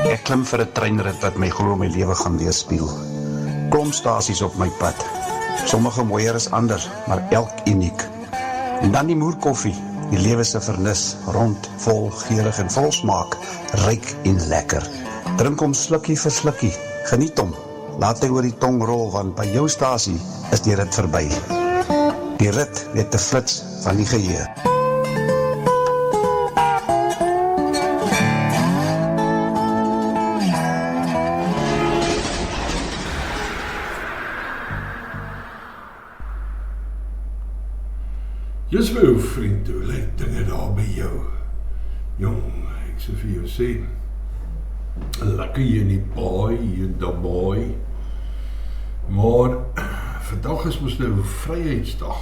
Ek klim vir 'n treinrit wat my glo my lewe gaan weerspieël. Klomp stasies op my pad. Sommige mooier as ander, maar elk uniek. En dan die moerkoffie, die lewe se vernis, rond, vol, geurig en vol smaak, ryk en lekker. Drink hom slukkie vir slukkie, geniet hom. Laat hy oor die tong rol, want by jou stasie is die rit verby. Die rit weet te flits van die geheue. Jy's my ou vriend, hoe lyk dinge daar by jou? Jong, ek sê vir jou sê, lekker hier in die baai, hier in die baai. Maar, vandag is ons nou Vryheidsdag.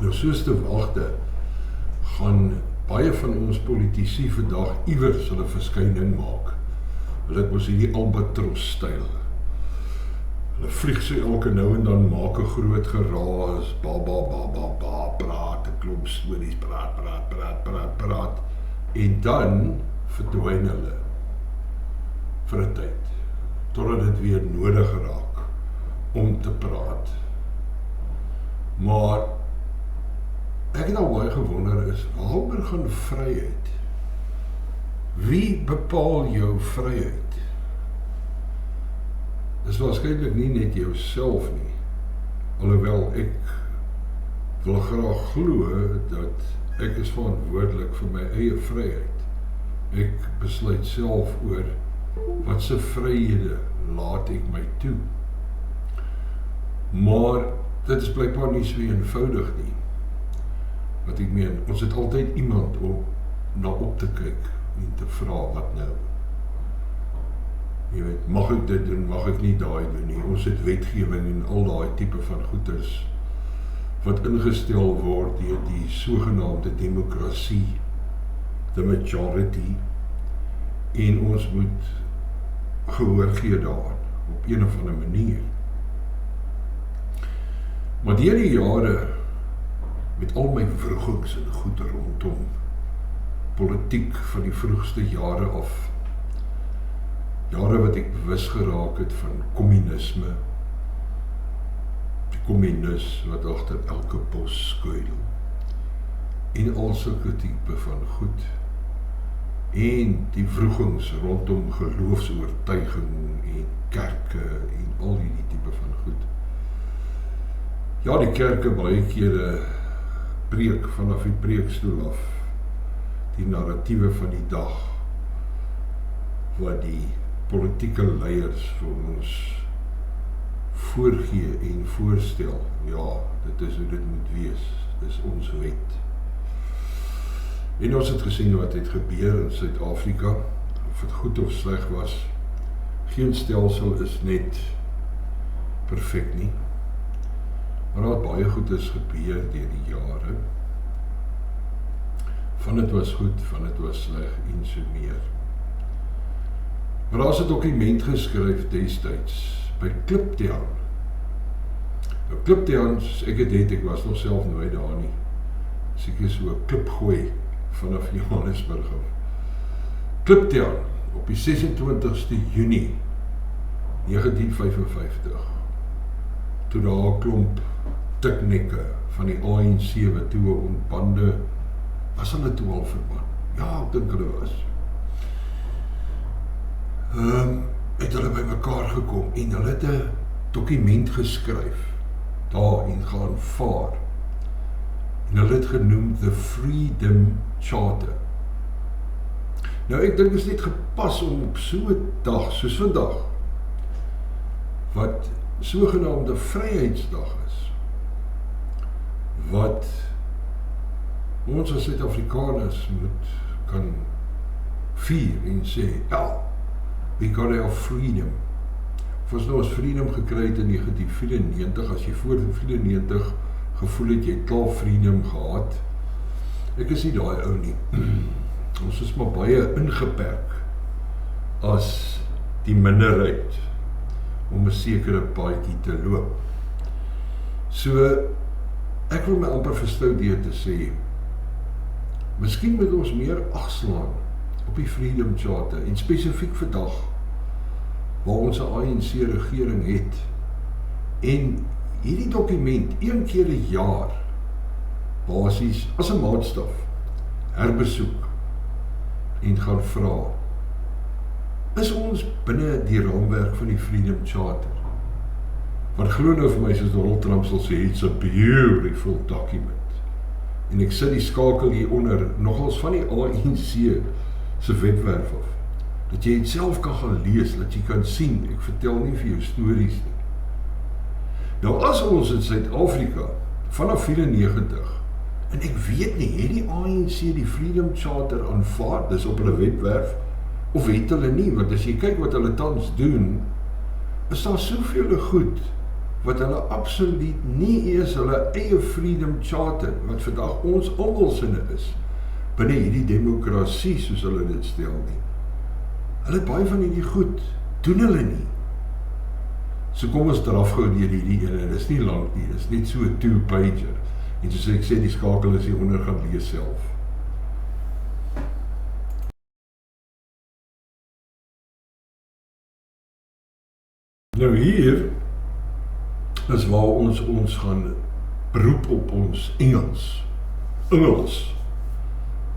Nou soos te wagte, gaan baie van ons politici vandag iewers hulle verskyning maak. Hulle het mos hierdie albatros styl. Hulle vlieg so elke nou en dan maak 'n groot geraas, ba, praat, 'n klomp stories, praat, en dan verdwyn hulle vir 'n tyd, totdat dit weer nodig raak om te praat. Maar ek het al baie gewonder is, waaroor gaan vryheid? Wie bepaal jou vryheid? Dis waarskynlik nie net jouself nie, alhoewel ek wil graag glo dat ek is verantwoordelik vir my eie vryheid. Ek besluit self oor wat se vryhede laat ek my toe. Maar dit is blykbaar nie so eenvoudig nie. Wat ek meen, ons het altyd iemand om na op te kyk en te vra wat nou. Jy weet, mag ek dit doen, mag ek nie daai doen nie. Ons het wetgewing en al daai tipe van goeders wat ingestel word deur die sogenaamde demokrasie, the majority, en ons moet gehoor gee daaraan, op een of ander manier. Maar deur die jare, met al my wrogings en goed rondom politiek van die vroegste jare af, jare wat ek bewus geraak het van kommunisme, die kommunis wat agter elke bos skuil, en al sulke tipe van goed, en die wrogings rondom geloofsoortuiging en kerke en al die tipe van goed. Ja, die kerke baie kere preek vanaf die preekstoel af, die narratiewe van die dag, wat die politieke leiers vir ons voorgee en voorstel. Ja, dit is hoe dit moet wees, dit is ons wet. En ons het gesien wat het gebeur in Suid-Afrika, of het goed of sleg was. Geen stelsel is net perfek nie, maar daar het baie goed is gebeur deur die jare. Van dit was goed, van dit was sleg en so meer. Maar daar is 'n dokument geskryf destyds by Kliptown. Nou Kliptown, soos ek het ek was nog self nooit daar nie. Seker so 'n klip gooi vanaf Johannesburg af. Kliptown op die 26ste Junie 1955. Toe daar 'n klomp tiknekke van die ANC wat toe ontbande, was hulle toe al verban? Ja, ek dink hulle was. Het hulle by mekaar gekom en hulle het 'n dokument geskryf daar en gaan vaar. En hulle het genoem The Freedom Charter. Nou ek dink is net gepas om op so 'n dag soos vandag, wat sogenaamde Vryheidsdag is, wat ons as Suid-Afrikaners moet kan vier en sê, ja, we got our freedom. Of ons nou ons freedom gekry het in 1994, as jy voor 1994 gevoel het, jy het klaar freedom gehad. Ek is nie daai ou nie. Ons is maar baie ingeperk as die minderheid om 'n sekere paadjie te loop. So, ek wil my amper verstou deur te sê, miskien moet ons meer agslaan op die Freedom Charter en spesifiek vandag waar ons 'n ANC regering het en hierdie dokument een keer 'n jaar basies as 'n maatstaf herbesoek en gaan vra, is ons binne die raamwerk van die Freedom Charter? Want glo nou vir my, soos Donald Trump sal sê, it's a beautiful document. En ek sit die skakel hieronder, nogals van die ANC se webwerf af, dat jy het self kan gaan lees, dat jy kan sien, ek vertel nie vir jou stories nie. Nou as ons in Suid-Afrika, vanaf 94, en ek weet nie, het die ANC die Freedom Charter aanvaard, dis op hulle webwerf, of het hulle nie, want as jy kyk wat hulle tans doen, is daar soveel goed, wat hulle absoluut nie eers hulle eie Freedom Charter, wat vandag ons almalsinne is, binne hierdie demokrasie, soos hulle dit stel nie. Hulle baie van hierdie goed, doen hulle nie. So kom ons draf gou deur hierdie ene, dit is nie lank nie, dit is net so 'n 2-pager, en soos ek sê, die skakel is hieronder, gaan lees self. Nou hier is waar ons gaan beroep op ons Engels,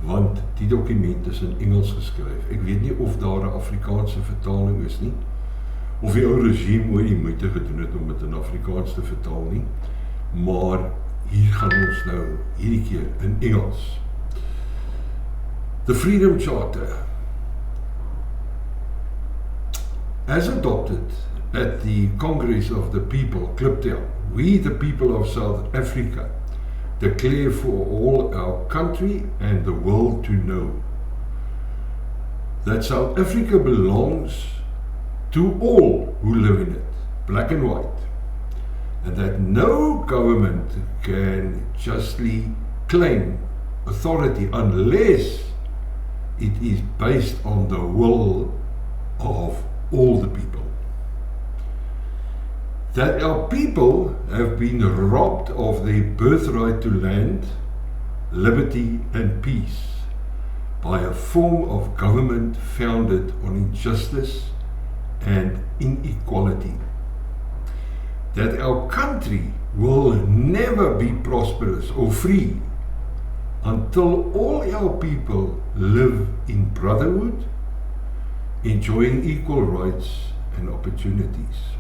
want die dokument is in Engels geskryf. Ek weet nie of daar 'n Afrikaanse vertaling is nie, of die ou regime ooit die moeite gedoen het om dit in Afrikaans te vertaal nie, maar hier gaan ons nou hierdie keer in Engels. The Freedom Charter, as adopted at the Congress of the People, Kliptown, we the people of South Africa declare for all our country and the world to know that South Africa belongs to all who live in it, black and white, and that no government can justly claim authority unless it is based on the will of all the people. That our people have been robbed of their birthright to land, liberty and peace by a form of government founded on injustice and inequality. That our country will never be prosperous or free until all our people live in brotherhood, enjoying equal rights and opportunities.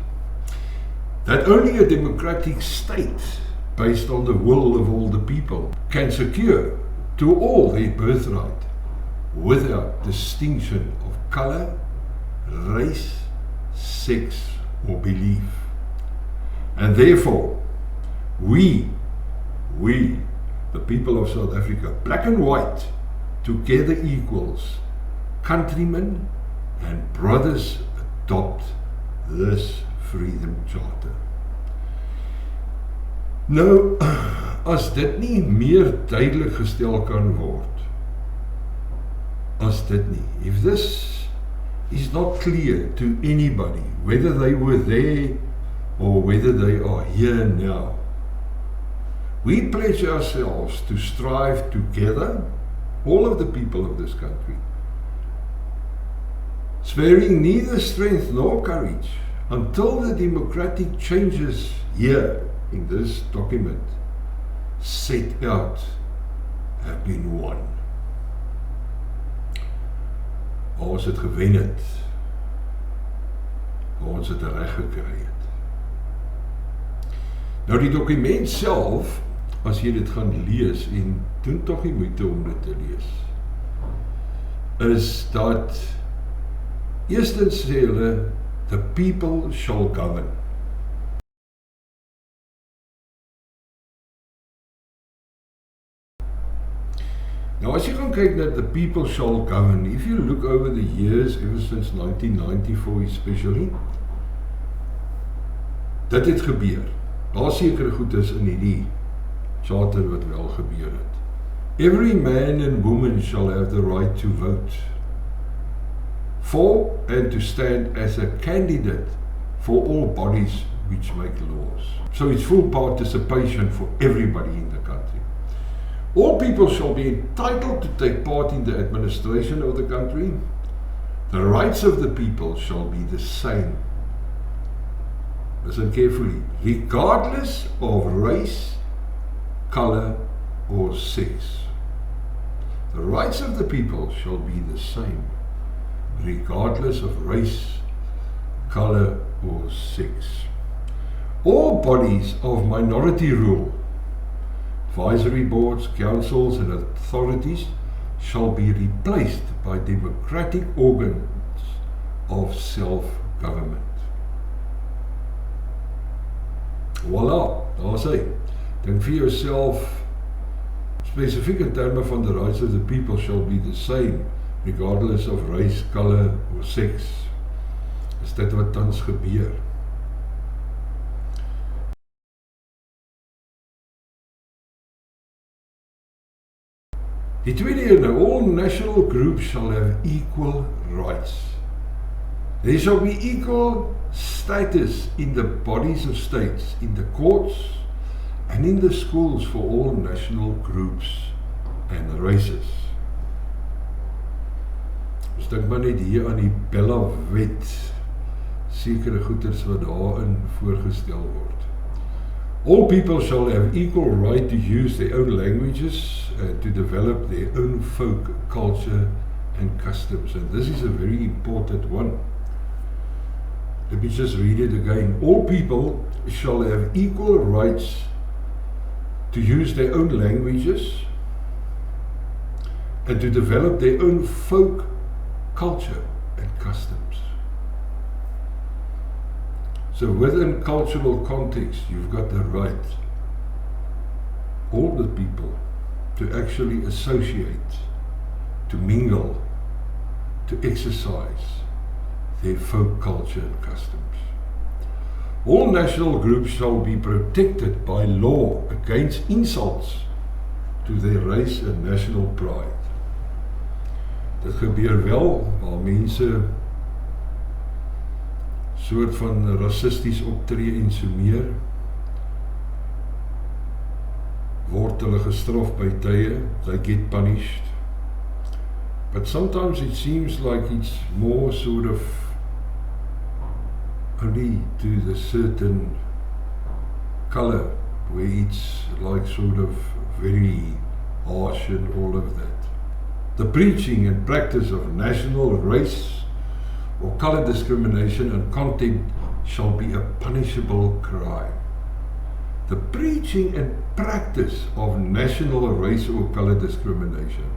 That only a democratic state based on the will of all the people can secure to all their birthright without distinction of color, race, sex or belief. And therefore, we, the people of South Africa, black and white, together equals, countrymen and brothers, adopt this Freedom Charter. Nou, as dit nie meer duidelik gestel kan word, as dit nie, if this is not clear to anybody, whether they were there or whether they are here now, we pledge ourselves to strive together, all of the people of this country, sparing neither strength nor courage, until the democratic changes here in this document set out have been won. Waar ons het gewen het, waar ons het reg gekry het. Nou die dokument self, as jy dit gaan lees, en doen tog nie moeite om dit te lees, is dat, eerstens sê hulle, the people shall govern. Now as jy gaan kyk na the people shall govern, if you look over the years, ever since 1994 especially, dit het gebeur. Daar sekere goed is in hierdie charter wat wel gebeur het. Every man and woman shall have the right to vote for and to stand as a candidate for all bodies which make laws. So it's full participation for everybody in the country. All people shall be entitled to take part in the administration of the country. The rights of the people shall be the same. Listen carefully. Regardless of race, color, or sex. The rights of the people shall be the same, regardless of race, color, or sex. All bodies of minority rule, advisory boards, councils, and authorities shall be replaced by democratic organs of self-government. Voilà, daar sê, dink vir jouself, spesifiek in terme van the rights of the people shall be the same, regardless of race, color, or sex. Is dit wat tans gebeur? Die tweede ene, all national groups shall have equal rights. There shall be equal status in the bodies of states, in the courts, and in the schools for all national groups and races. Ons dink maar net hier aan die Bella-wet, sekere goeders wat daarin voorgestel word. All people shall have equal right to use their own languages and to develop their own folk culture and customs. And this is a very important one. Let me just read it again. All people shall have equal rights to use their own languages and to develop their own folk culture and customs. So within cultural context, you've got the right, all the people, to actually associate, to mingle, to exercise their folk culture and customs. All national groups shall be protected by law against insults to their race and national pride. Dit gebeur wel, waar mense soort van rassisties optree en so meer, word hulle gestraf by tye, they get punished. But sometimes it seems like it's more sort of only to the certain color, where it's like sort of very harsh and all of that. The preaching and practice of national, race, or color discrimination and contempt shall be a punishable crime. The preaching and practice of national, race, or color discrimination.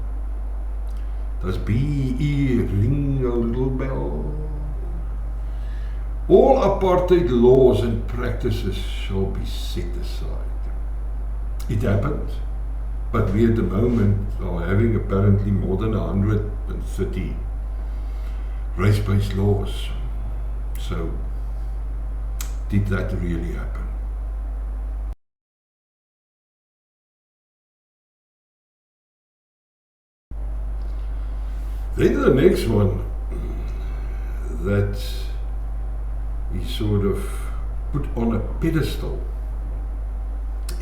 Does BE ring a little bell? All apartheid laws and practices shall be set aside. It happened, but we at the moment are having apparently more than 130 race-based laws. So, did that really happen? Then the next one that is sort of put on a pedestal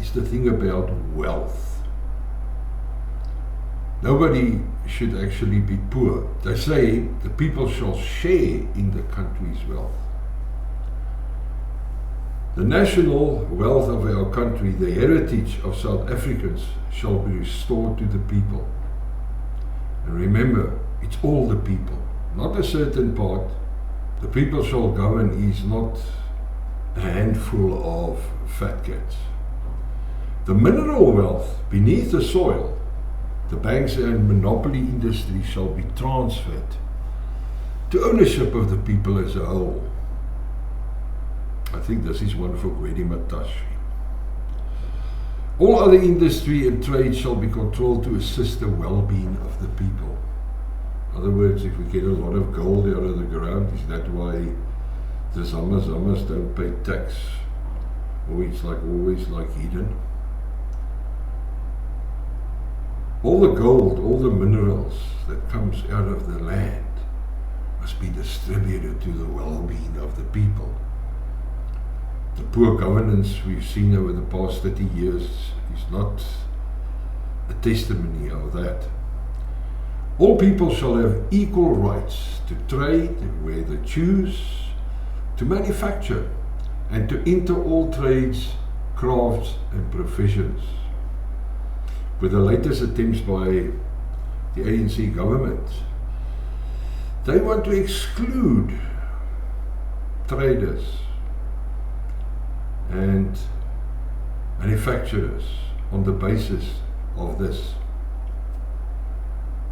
is the thing about wealth. Nobody should actually be poor. They say the people shall share in the country's wealth. The national wealth of our country, the heritage of South Africans, shall be restored to the people. And remember, it's all the people, not a certain part. The people shall govern is not a handful of fat cats. The mineral wealth beneath the soil, the banks and monopoly industry shall be transferred to ownership of the people as a whole. I think this is one for Gwedi Matashi. All other industry and trade shall be controlled to assist the well-being of the people. In other words, if we get a lot of gold out of the ground, is that why the Zamas don't pay tax? Or it's like always like hidden? All the gold, all the minerals that comes out of the land must be distributed to the well-being of the people. The poor governance we've seen over the past 30 years is not a testimony of that. All people shall have equal rights to trade where they choose, to manufacture, and to enter all trades, crafts, and professions. With the latest attempts by the ANC government, they want to exclude traders and manufacturers on the basis of this.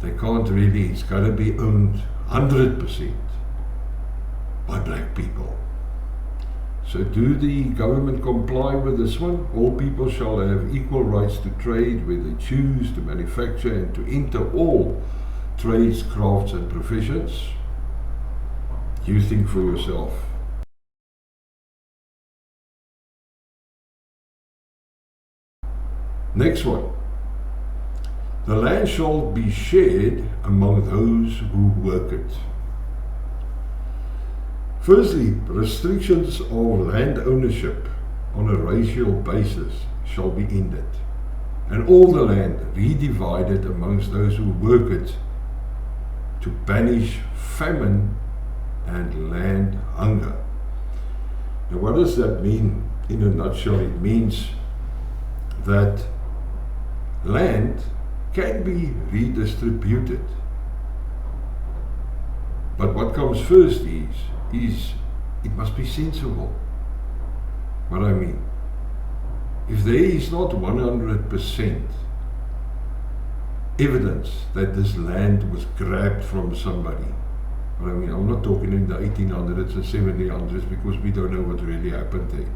They can't really, it's got to be owned 100% by black people. So do the government comply with this one? All people shall have equal rights to trade where they choose, to manufacture, and to enter all trades, crafts, and professions. You think for yourself. Next one. The land shall be shared among those who work it. Firstly, restrictions of land ownership on a racial basis shall be ended, and all the land redivided amongst those who work it to banish famine and land hunger. Now, what does that mean in a nutshell? It means that land can be redistributed. But what comes first is it must be sensible. What I mean, if there is not 100% evidence that this land was grabbed from somebody, what I mean, I'm not talking in the 1800s and 1700s because we don't know what really happened there.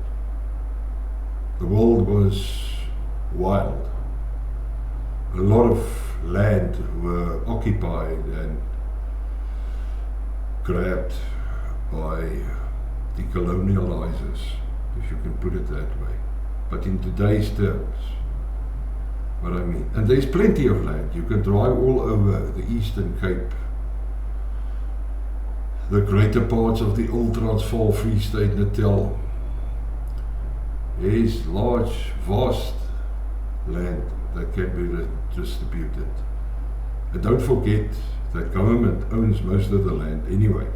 The world was wild. A lot of land were occupied and grabbed by the colonializers, if you can put it that way. But in today's terms, what I mean, and there's plenty of land. You can drive all over the Eastern Cape, the greater parts of the Old Transvaal, Free State, Natal. There's large, vast land that can be redistributed. And don't forget that government owns most of the land anyway.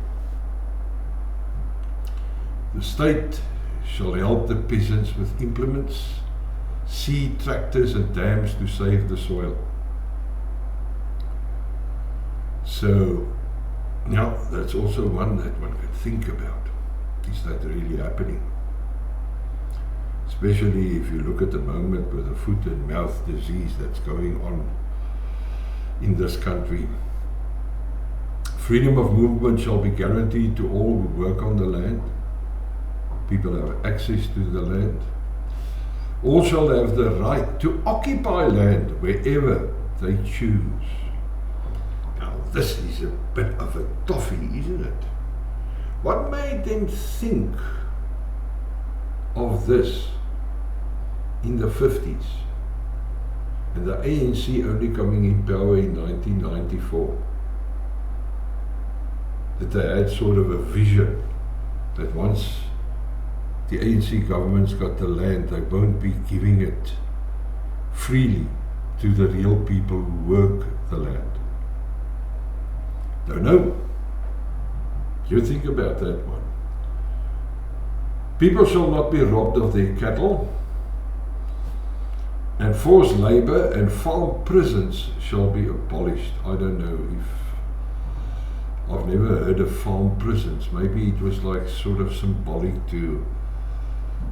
The state shall help the peasants with implements, seed, tractors and dams to save the soil. So now that's also one that one can think about. Is that really happening? Especially if you look at the moment with the foot and mouth disease that's going on in this country. Freedom of movement shall be guaranteed to all who work on the land. People have access to the land. All shall have the right to occupy land wherever they choose. Now this is a bit of a toffee, isn't it? What made them think of this in the 50s, and the ANC only coming in power in 1994, that they had sort of a vision that once the ANC government's got the land, they won't be giving it freely to the real people who work the land. Don't know. You think about that one. People shall not be robbed of their cattle, and forced labor and farm prisons shall be abolished. I don't know if, I've never heard of farm prisons. Maybe it was like sort of symbolic to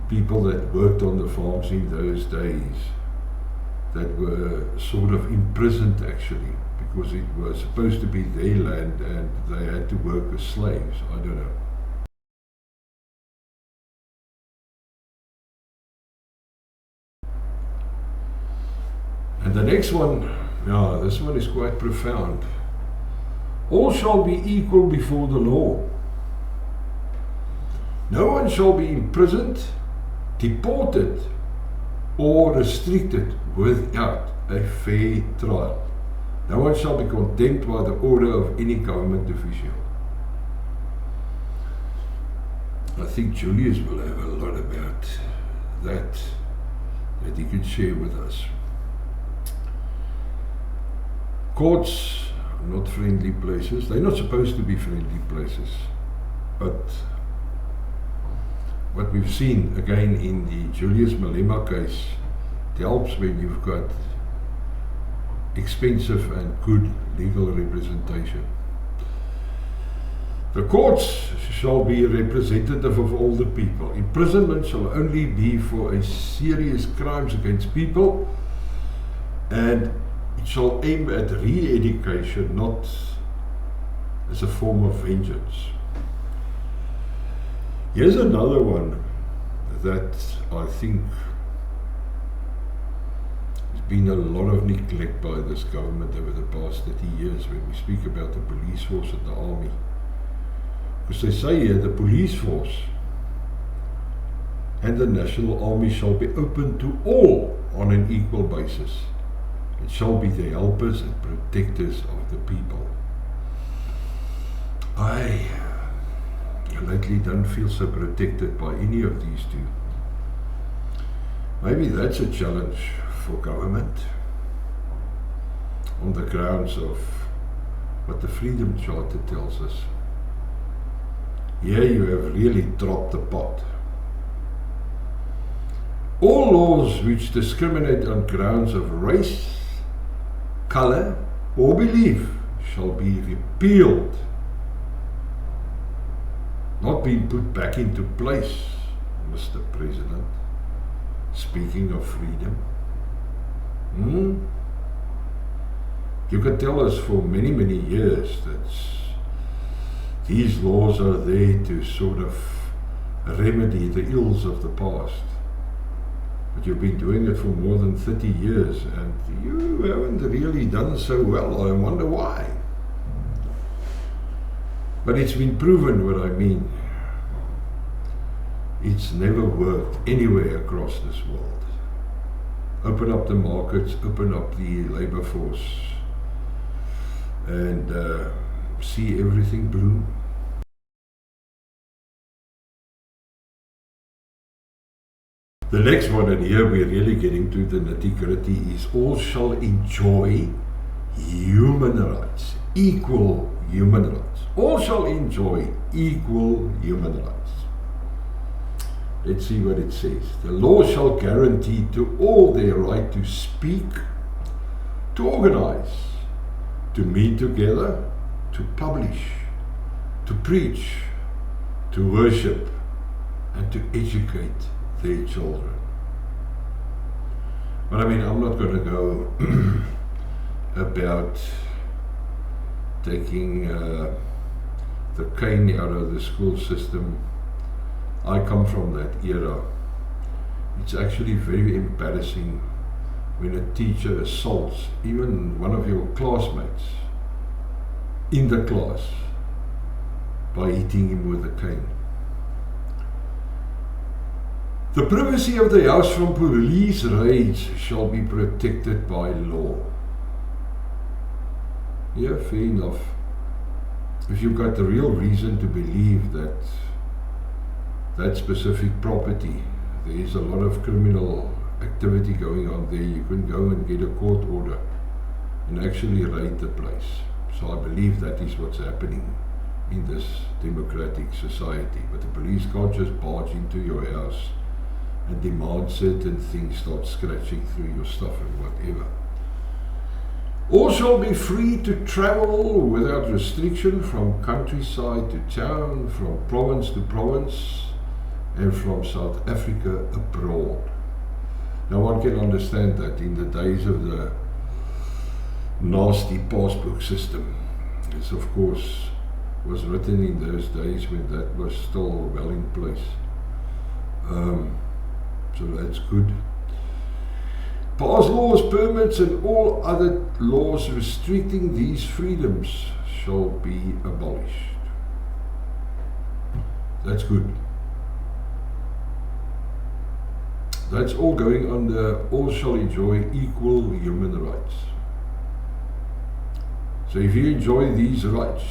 people that worked on the farms in those days that were sort of imprisoned actually, because it was supposed to be their land and they had to work as slaves. I don't know. And the next one, this one is quite profound. All shall be equal before the law. No one shall be imprisoned, deported, or restricted without a fair trial. No one shall be condemned by the order of any government official. I think Julius will have a lot about that he can share with us. Courts are not friendly places. They're not supposed to be friendly places. But what we've seen again in the Julius Malema case, it helps when you've got expensive and good legal representation. The courts shall be representative of all the people. Imprisonment shall only be for a serious crimes against people, and it shall aim at re-education, not as a form of vengeance. Here's another one that I think there's been a lot of neglect by this government over the past 30 years when we speak about the police force and the army. Because they say here, the police force and the National Army shall be open to all on an equal basis. It shall be the helpers and protectors of the people. I lately don't feel so protected by any of these two. Maybe that's a challenge for government on the grounds of what the Freedom Charter tells us. Here you have really dropped the pot. All laws which discriminate on grounds of race, color, or belief shall be repealed, not being put back into place, Mr. President. Speaking of freedom, you can tell us for many, many years that these laws are there to sort of remedy the ills of the past. But you've been doing it for more than 30 years and you haven't really done so well. I wonder why. But it's been proven what I mean. It's never worked anywhere across this world. Open up the markets, open up the labor force, and see everything bloom. The next one, and here we're really getting to the nitty-gritty, is all shall enjoy human rights, equal human rights. All shall enjoy equal human rights. Let's see what it says. The law shall guarantee to all their right to speak, to organize, to meet together, to publish, to preach, to worship, and to educate their children. But I mean, I'm not going to go about taking the cane out of the school system. I come from that era. It's actually very embarrassing when a teacher assaults even one of your classmates in the class by hitting him with a cane. The privacy of the house from police raids shall be protected by law. Yeah, fair enough. If you've got the real reason to believe that that specific property, there is a lot of criminal activity going on there, you can go and get a court order and actually raid the place. So I believe that is what's happening in this democratic society. But the police can't just barge into your house and demand certain things, start scratching through your stuff and whatever. All shall be free to travel without restriction from countryside to town, from province to province, and from South Africa abroad. Now one can understand that in the days of the nasty passbook system. This of course was written in those days when that was still well in place. So that's good. Pass laws, permits, and all other laws restricting these freedoms shall be abolished. That's good. That's all going under all shall enjoy equal human rights. So if you enjoy these rights,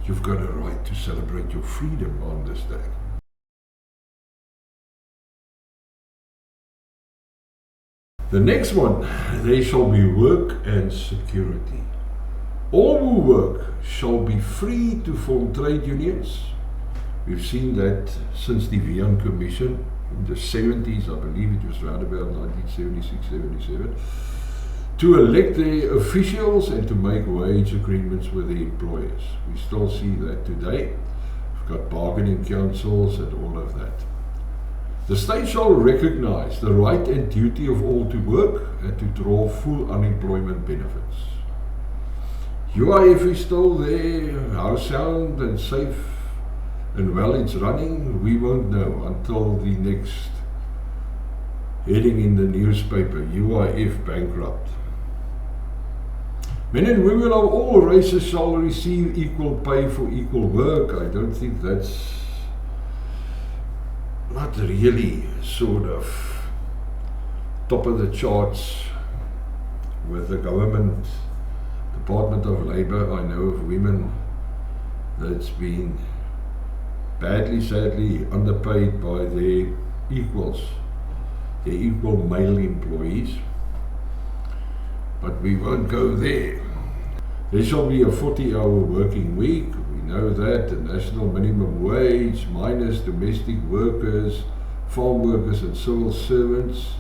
you've got a right to celebrate your freedom on this day. The next one, there shall be work and security. All who work shall be free to form trade unions. We've seen that since the Wiener Commission in the 70s, I believe it was around about 1976-77, to elect their officials and to make wage agreements with the employers. We still see that today. We've got bargaining councils and all of that. The state shall recognize the right and duty of all to work and to draw full unemployment benefits. UIF is still there, how sound and safe and well it's running, we won't know until the next heading in the newspaper, UIF bankrupt. Men and women of all races shall receive equal pay for equal work. I don't think that's not really sort of top of the charts with the government, Department of Labour. I know of women that's been badly, sadly underpaid by their equals, their equal male employees. But we won't go there. There shall be a 40-hour working week. We know that. The national minimum wage, minus domestic workers, farm workers and civil servants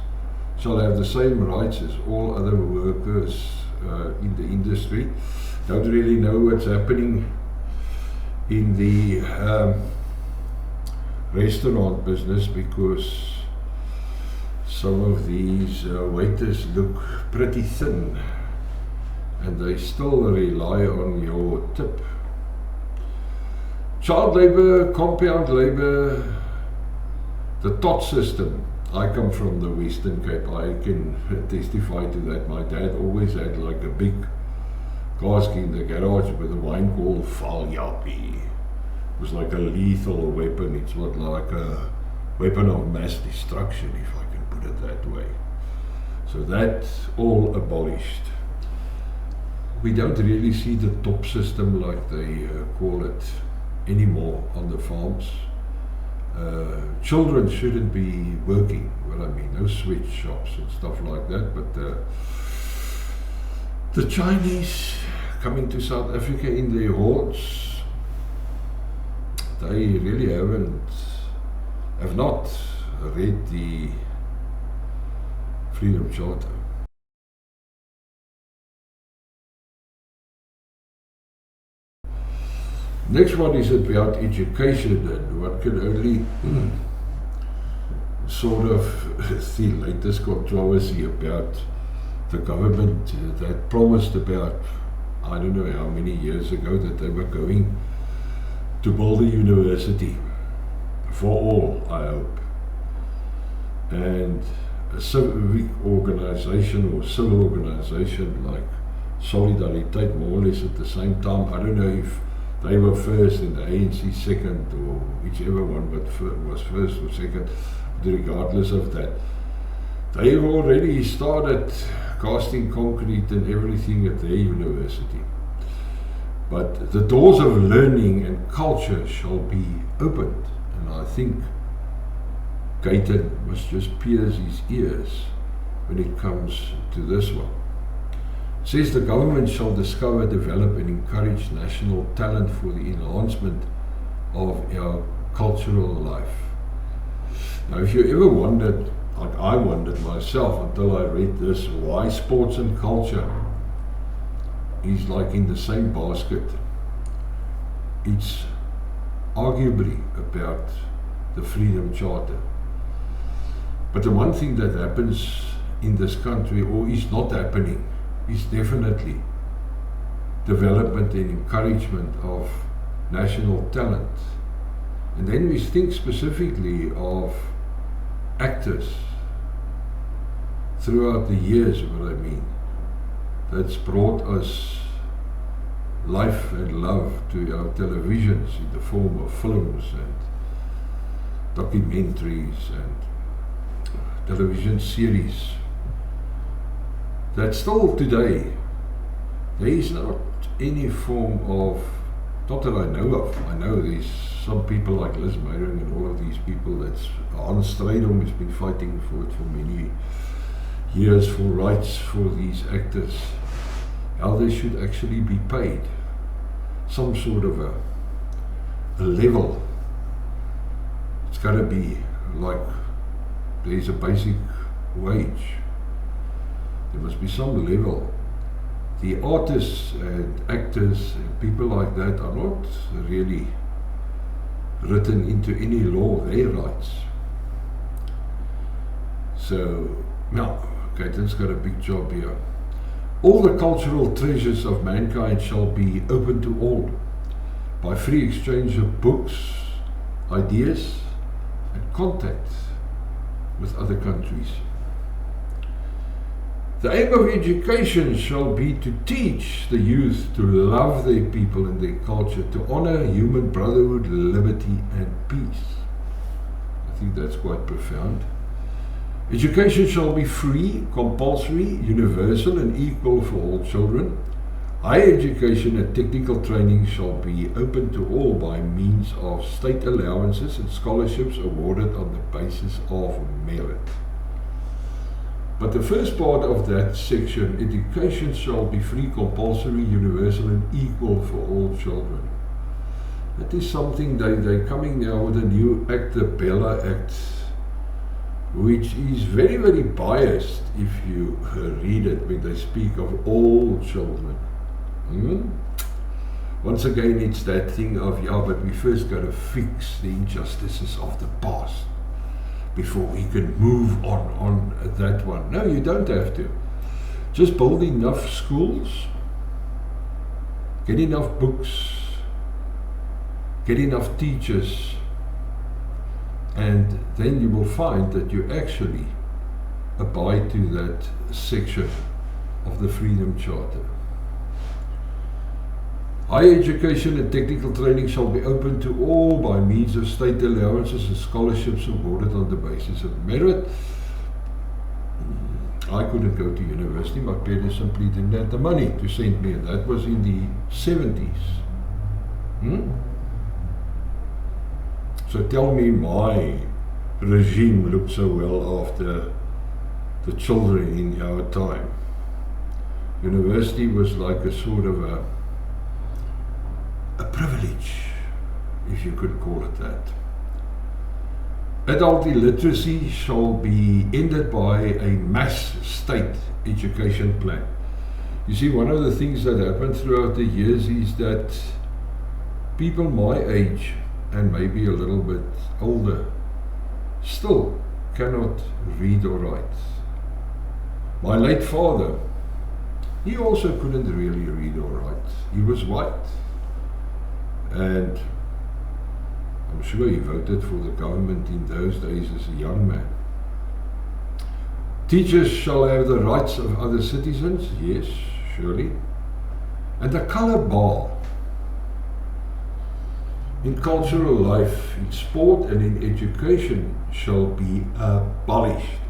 shall have the same rights as all other workers in the industry. Don't really know what's happening in the restaurant business, because some of these waiters look pretty thin and they still rely on your tip. Child labour, compound labour, the TOT system. I come from the Western Cape. I can testify to that. My dad always had like a big cask in the garage with a wine called Valjapi. It was like a lethal weapon. It's not like a weapon of mass destruction, if I can put it that way. So that's all abolished. We don't really see the top system, like they call it, anymore on the farms. Children shouldn't be working, well, I mean, no sweatshops and stuff like that, but the Chinese coming to South Africa in their hordes, they really have not read the Freedom Charter. Next one is about education, and what can only sort of the latest controversy about the government that promised about, I don't know how many years ago, that they were going to build a university for all, I hope. And a civic organization or civil organization like Solidariteit, more or less at the same time, I don't know if they were first and the ANC second, or whichever one was first or second, regardless of that. They've already started casting concrete and everything at their university. But the doors of learning and culture shall be opened, and I think Gayton must just pierce his ears when it comes to this one. It says the government shall discover, develop and encourage national talent for the enhancement of our cultural life. Now, if you ever wondered, like I wondered myself until I read this, why sports and culture is like in the same basket, it's arguably about the Freedom Charter. But the one thing that happens in this country, or is not happening, is definitely development and encouragement of national talent. And then we think specifically of actors throughout the years, what I mean, that's brought us life and love to our televisions in the form of films and documentaries and television series. That still today, there is not any form of, not that I know of, I know there's some people like Liz Meyering and all of these people, that's Hans Strydom has been fighting for it for years for rights for these actors, how they should actually be paid. Some sort of a level. It's got to be like there's a basic wage. There must be some level. The artists and actors and people like that are not really written into any law, their rights. So, now, Caitlin's got a big job here. All the cultural treasures of mankind shall be open to all, by free exchange of books, ideas, and contact with other countries. The aim of education shall be to teach the youth to love their people and their culture, to honor human brotherhood, liberty, and peace. I think that's quite profound. Education shall be free, compulsory, universal, and equal for all children. Higher education and technical training shall be open to all by means of state allowances and scholarships awarded on the basis of merit. But the first part of that section, education shall be free, compulsory, universal, and equal for all children. That is something they're coming now with a new act, the Bella Act, which is very, very biased if you read it when they speak of all children. Once again, it's that thing of, yeah, but we first got to fix the injustices of the past before we can move on that one. No, you don't have to. Just build enough schools, get enough books, get enough teachers, and then you will find that you actually abide to that section of the Freedom Charter. Higher education and technical training shall be open to all by means of state allowances and scholarships awarded on the basis of merit. I couldn't go to university, my parents simply didn't have the money to send me, and that was in the 70s. So tell me my regime looked so well after the children in our time. University was like a sort of a privilege, if you could call it that. Adult illiteracy shall be ended by a mass state education plan. You see, one of the things that happened throughout the years is that people my age and maybe a little bit older still cannot read or write. My late father, he also couldn't really read or write. He was white. And I'm sure he voted for the government in those days as a young man. Teachers shall have the rights of other citizens, yes, surely. And the colour bar in cultural life, in sport and in education shall be abolished.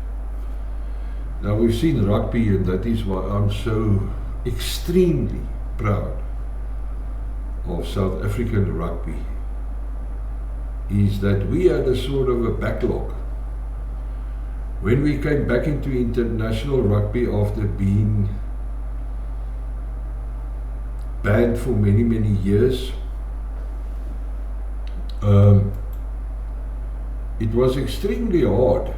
Now we've seen rugby, and that is why I'm so extremely proud of South African rugby, is that we had a sort of a backlog. When we came back into international rugby after being banned for many, many years, it was extremely hard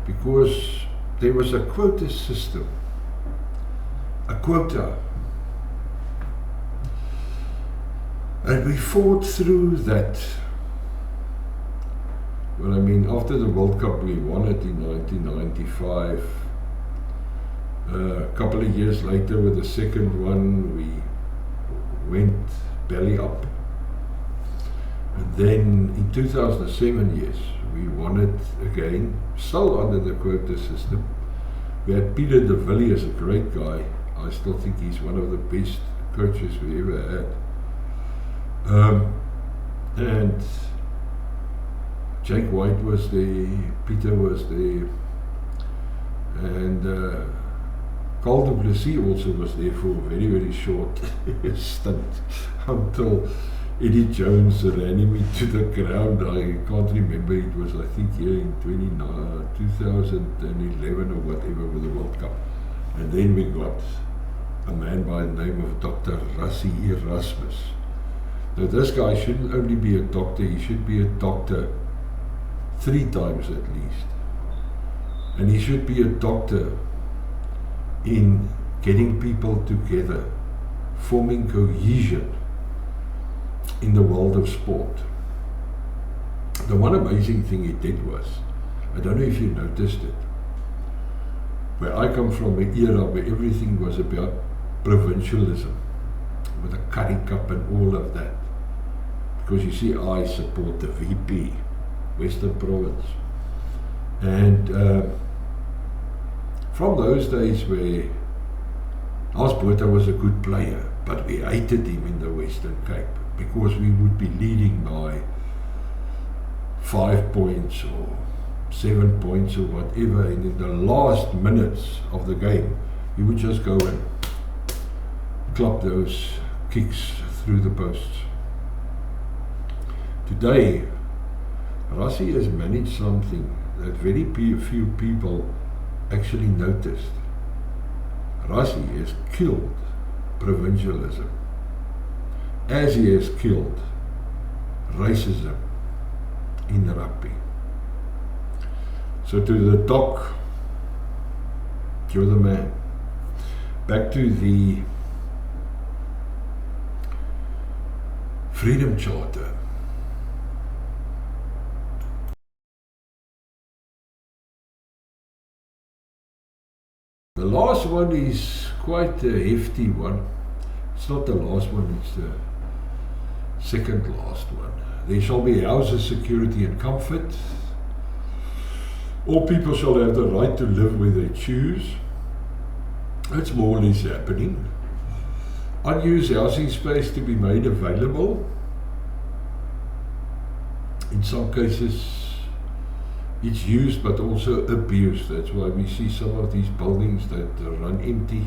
because there was a quota system, a quota. And we fought through that. Well, I mean, after the World Cup, we won it in 1995. A couple of years later, with the second one, we went belly up. And then in 2007, yes, we won it again, still under the quota system. We had Peter de Villiers, a great guy. I still think he's one of the best coaches we ever had. And Jake White was there, Peter was there, and Carl du Plessis also was there for a very, very short stint until Eddie Jones ran him into the ground. I can't remember, it was I think here in 2011 or whatever with the World Cup. And then we got a man by the name of Dr. Rassie Erasmus. Now this guy shouldn't only be a doctor, he should be a doctor 3 times at least. And he should be a doctor in getting people together, forming cohesion in the world of sport. The one amazing thing he did was, I don't know if you noticed it, where I come from, an era where everything was about provincialism, with a curry cup and all of that. Because you see, I support the VP, Western Province. And from those days where Hans Botha was a good player, but we hated him in the Western Cape, because we would be leading by 5 points or 7 points or whatever, and in the last minutes of the game, you would just go and club those kicks through the posts. Today, Rassie has managed something that very few people actually noticed. Rassie has killed provincialism, as he has killed racism in rugby. So to the doc, you're the man. Back to the Freedom Charter. The last one is quite a hefty one. It's not the last one, it's the second last one. There shall be houses, security and comfort. All people shall have the right to live where they choose. That's more or less happening. Unused housing space to be made available. In some cases, it's used but also abused. That's why we see some of these buildings that run empty.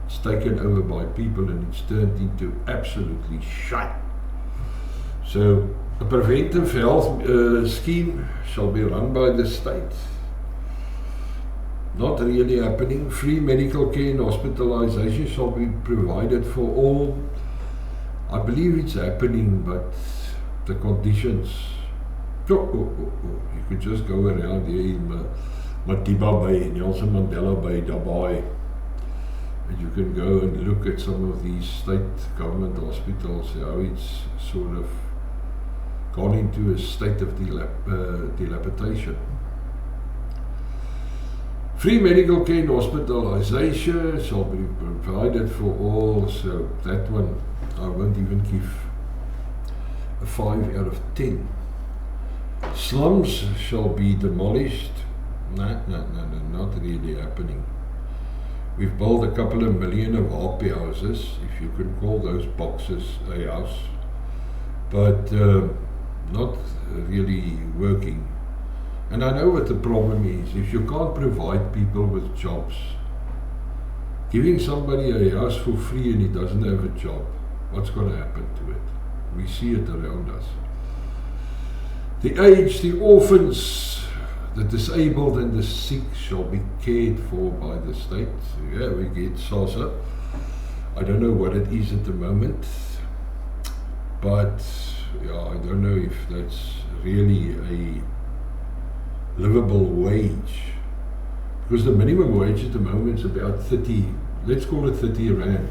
It's taken over by people and it's turned into absolutely shite. So a preventive health scheme shall be run by the state. Not really happening. Free medical care and hospitalization shall be provided for all. I believe it's happening, but the conditions, you could just go around here in Madiba Bay, Nelson Mandela Bay, Dubai, and you can go and look at some of these state government hospitals, how it's sort of gone into a state of dilapidation. Free medical care and hospitalization shall be provided for all, so that one I won't even give a 5 out of 10. Slums shall be demolished. No, not really happening. We've built a couple of million of RP houses, if you can call those boxes a house, but not really working. And I know what the problem is. If you can't provide people with jobs, giving somebody a house for free and he doesn't have a job, what's going to happen to it? We see it around us. The aged, the orphans, the disabled and the sick shall be cared for by the state. Yeah, we get SASSA. I don't know what it is at the moment, but yeah, I don't know if that's really a livable wage, because the minimum wage at the moment is about 30, let's call it 30 rand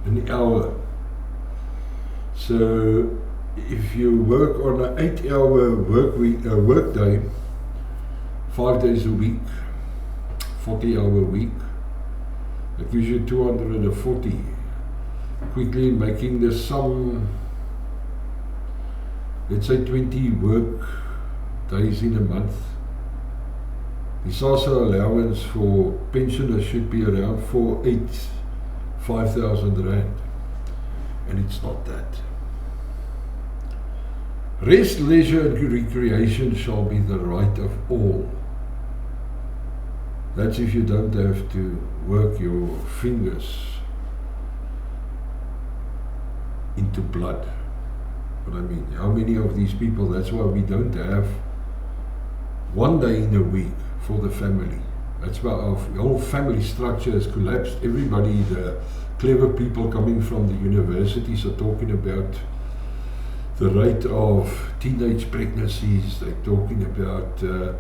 an hour. So if you work on an 8-hour work day, 5 days a week, 40-hour week, that gives you 240. Quickly making the sum, let's say 20 work days in a month. The SASSA allowance for pensioners should be around 5,000 rand, and it's not that. Rest, leisure and recreation shall be the right of all. That's if you don't have to work your fingers into blood. what I mean? How many of these people, that's why we don't have one day in a week for the family. That's why our whole family structure has collapsed. Everybody, the clever people coming from the universities are talking about the rate of teenage pregnancies. They're talking about the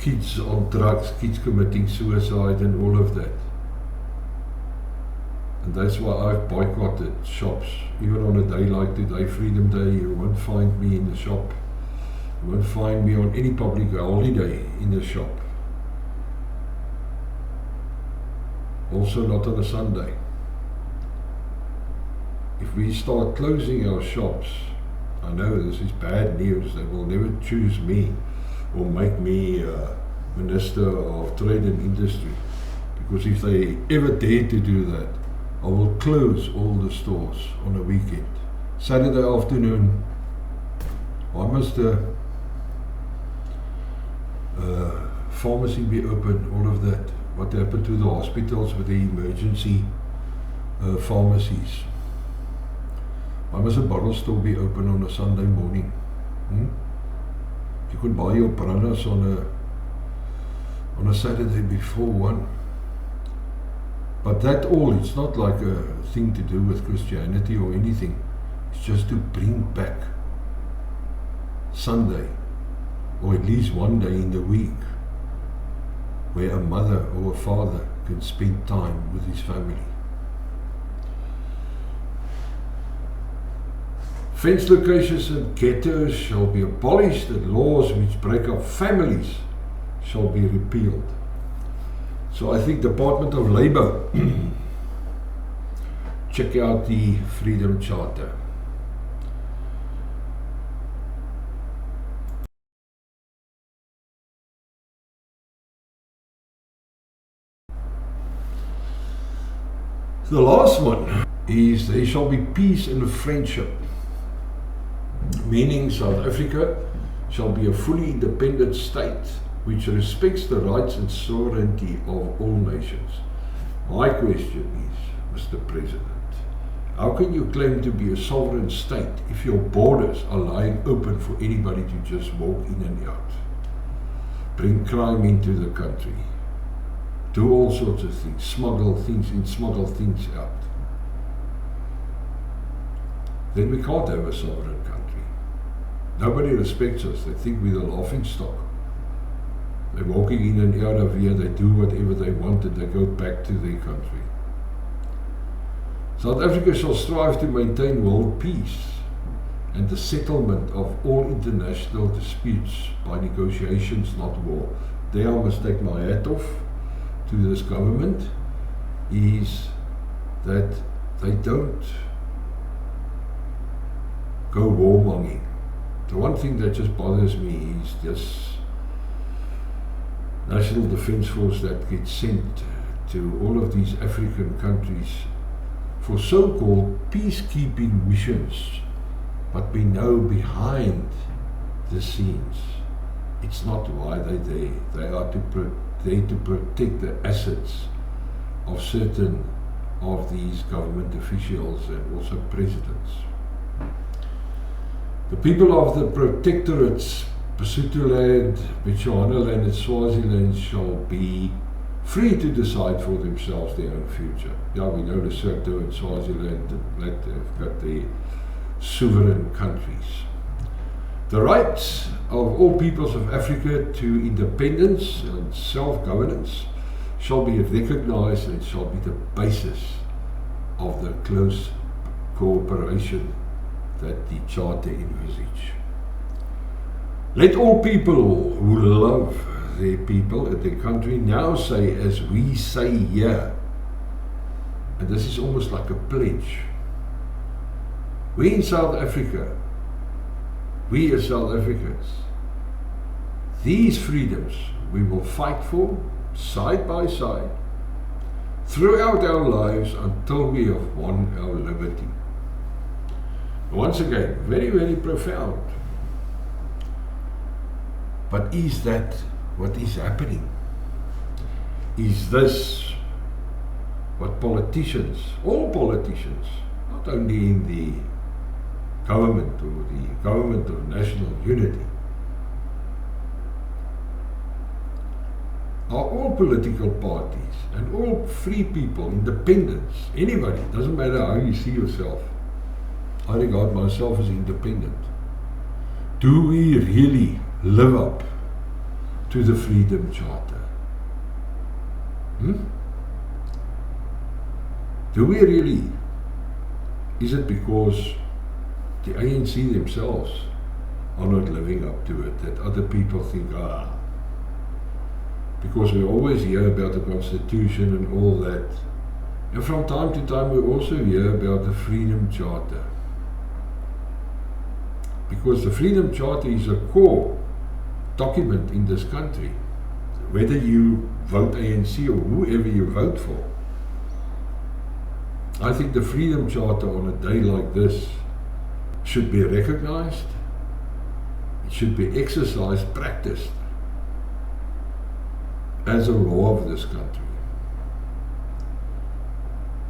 kids on drugs, kids committing suicide and all of that. And that's why I've boycotted shops. Even on a day like today, Freedom Day, you won't find me in the shop. You won't find me on any public holiday in the shop. Also not on a Sunday. If we start closing our shops, I know this is bad news. They will never choose me or make me Minister of Trade and Industry. Because if they ever dare to do that, I will close all the stores on a weekend. Saturday afternoon, why must the pharmacy be open, all of that? What happened to the hospitals with the emergency pharmacies? Why must a bottle store be open on a Sunday morning? You could buy your pranas on a Saturday before 1. But that all, it's not like a thing to do with Christianity or anything. It's just to bring back Sunday, or at least one day in the week, where a mother or a father can spend time with his family. Fence locations and ghettos shall be abolished, and laws which break up families shall be repealed. So I think Department of Labour, check out the Freedom Charter. The last one is there shall be peace and friendship, meaning South Africa shall be a fully independent state which respects the rights and sovereignty of all nations. My question is, Mr. President, how can you claim to be a sovereign state if your borders are lying open for anybody to just walk in and out, bring crime into the country, do all sorts of things, smuggle things in, smuggle things out? Then we can't have a sovereign country. Nobody respects us. They think we're the laughing stock. They're walking in and out of here, they do whatever they want and they go back to their country. South Africa shall strive to maintain world peace and the settlement of all international disputes by negotiations, not war. There I must take my hat off to this government, is that they don't go warmonging. The one thing that just bothers me is this National Defence Force that gets sent to all of these African countries for so-called peacekeeping missions, but we know behind the scenes it's not why they're there. They are there to protect the assets of certain of these government officials and also presidents. The people of the protectorates, Basutoland, Bechuanaland and Swaziland shall be free to decide for themselves their own future. Yeah, we know Lesotho and Swaziland have got their sovereign countries. The rights of all peoples of Africa to independence and self-governance shall be recognized and shall be the basis of the close cooperation that the Charter envisage. Let all people who love their people and their country now say as we say here, and this is almost like a pledge. We in South Africa, we as South Africans, these freedoms we will fight for side by side throughout our lives until we have won our liberty. Once again, very, very profound. But is that what is happening? Is this what politicians, all politicians, not only in the government or the government of national unity are all political parties and all free people, independents, anybody, doesn't matter how you see yourself. I regard myself as independent. Do we really live up to the Freedom Charter? Do we really? Is it because the ANC themselves are not living up to it, that other people think, because we always hear about the Constitution and all that, and from time to time we also hear about the Freedom Charter, because the Freedom Charter is a core document in this country. Whether you vote ANC or whoever you vote for, I think the Freedom Charter on a day like this should be recognized, it should be exercised, practiced as a law of this country.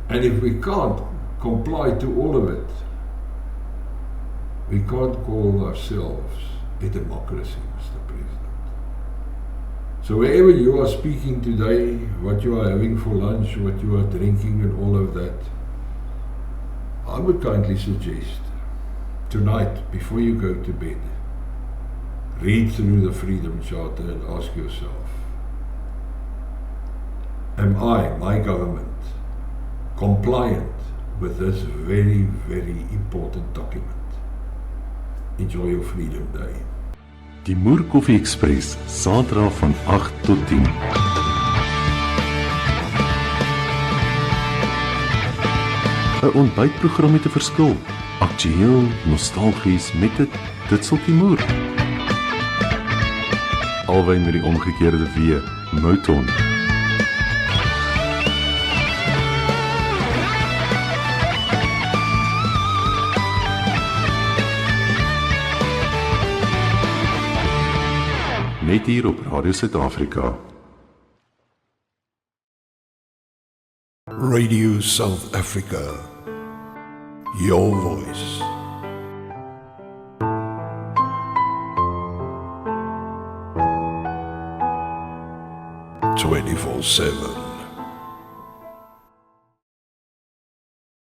And if we can't comply to all of it, we can't call ourselves a democracy, Mr. President. So wherever you are speaking today, what you are having for lunch, what you are drinking and all of that, I would kindly suggest tonight, before you go to bed, read through the Freedom Charter and ask yourself, am I, my government, compliant with this very, very important document? Enjoy your Freedom Day. Die Moer Koffie Express, Saterdag van 8 tot 10. 'n Ontbytprogram met 'n verskil. Aktueel, nostalgies met 'n ditseltjie moer. Alwyn met die omgekeerde W, Mouton. Net hier op Radio Suid-Afrika. Radio South Africa, your voice. 24/7.